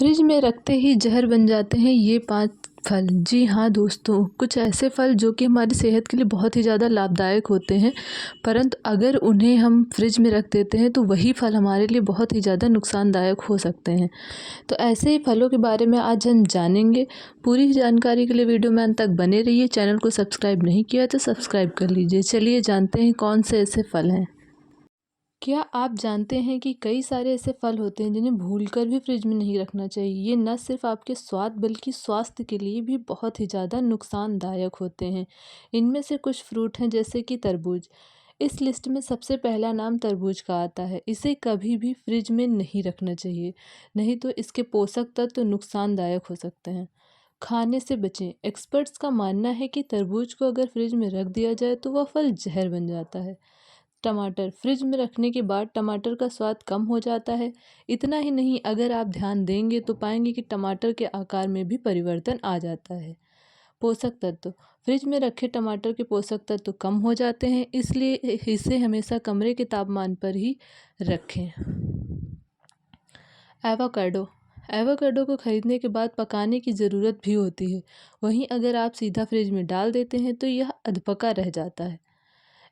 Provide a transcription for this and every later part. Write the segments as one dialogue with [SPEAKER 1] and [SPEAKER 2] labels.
[SPEAKER 1] Fridge में रखते ही जहर बन जाते हैं ये 5 फल। जी हाँ दोस्तों, कुछ ऐसे फल जो कि हमारी सेहत के लिए बहुत ही ज़्यादा लाभदायक होते हैं, परंतु अगर उन्हें हम फ्रिज में रख देते हैं तो वही फल हमारे लिए बहुत ही ज़्यादा नुकसानदायक हो सकते हैं। तो ऐसे ही फलों के बारे में आज हम जानेंगे। पूरी जानकारी के लिए वीडियो में अंत तक बने रहिए। चैनल को सब्सक्राइब नहीं किया तो सब्सक्राइब कर लीजिए। चलिए जानते हैं कौन से ऐसे फल हैं। क्या आप जानते हैं कि कई सारे ऐसे फल होते हैं जिन्हें भूलकर भी फ्रिज में नहीं रखना चाहिए। ये न सिर्फ आपके स्वाद बल्कि स्वास्थ्य के लिए भी बहुत ही ज़्यादा नुकसानदायक होते हैं। इनमें से कुछ फ्रूट हैं जैसे कि तरबूज। इस लिस्ट में सबसे पहला नाम तरबूज का आता है। इसे कभी भी फ्रिज में नहीं रखना चाहिए, नहीं तो इसके पोषक तत्व नुकसानदायक हो सकते हैं। खाने से बचें। एक्सपर्ट्स का मानना है कि तरबूज को अगर फ्रिज में रख दिया जाए तो वह फल जहर बन जाता है। टमाटर। फ्रिज में रखने के बाद टमाटर का स्वाद कम हो जाता है। इतना ही नहीं, अगर आप ध्यान देंगे तो पाएंगे कि टमाटर के आकार में भी परिवर्तन आ जाता है। पोषक तत्व। फ्रिज में रखे टमाटर के पोषक तत्व कम हो जाते हैं, इसलिए इसे हमेशा कमरे के तापमान पर ही रखें। एवोकाडो। एवोकाडो को खरीदने के बाद पकाने की ज़रूरत भी होती है, वहीं अगर आप सीधा फ्रिज में डाल देते हैं तो यह अधपका रह जाता है।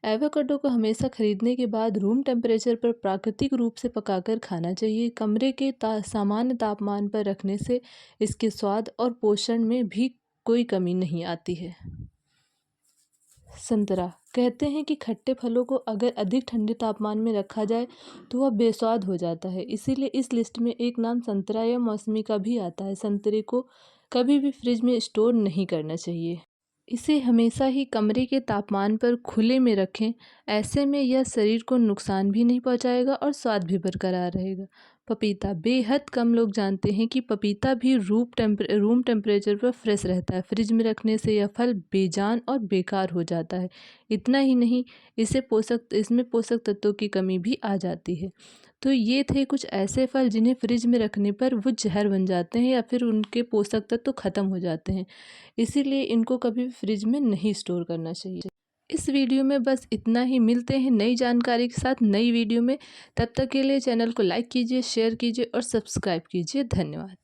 [SPEAKER 1] एवोकाडो को हमेशा खरीदने के बाद रूम टेम्परेचर पर प्राकृतिक रूप से पकाकर खाना चाहिए। कमरे के सामान्य तापमान पर रखने से इसके स्वाद और पोषण में भी कोई कमी नहीं आती है। संतरा। कहते हैं कि खट्टे फलों को अगर अधिक ठंडे तापमान में रखा जाए तो वह बेस्वाद हो जाता है, इसीलिए इस लिस्ट में एक नाम संतरा या मौसमी का भी आता है। संतरे को कभी भी फ्रिज में स्टोर नहीं करना चाहिए, इसे हमेशा ही कमरे के तापमान पर खुले में रखें। ऐसे में यह शरीर को नुकसान भी नहीं पहुंचाएगा और स्वाद भी बरकरार रहेगा। पपीता। बेहद कम लोग जानते हैं कि पपीता भी रूम टेम्परेचर पर फ्रेश रहता है। फ्रिज में रखने से यह फल बेजान और बेकार हो जाता है। इतना ही नहीं, इसमें पोषक तत्वों की कमी भी आ जाती है। तो ये थे कुछ ऐसे फल जिन्हें फ्रिज में रखने पर वो जहर बन जाते हैं या फिर उनके पोषक तत्व ख़त्म हो जाते हैं, इसीलिए इनको कभी भी फ्रिज में नहीं स्टोर करना चाहिए। इस वीडियो में बस इतना ही। मिलते हैं नई जानकारी के साथ नई वीडियो में। तब तक के लिए चैनल को लाइक कीजिए, शेयर कीजिए और सब्सक्राइब कीजिए। धन्यवाद।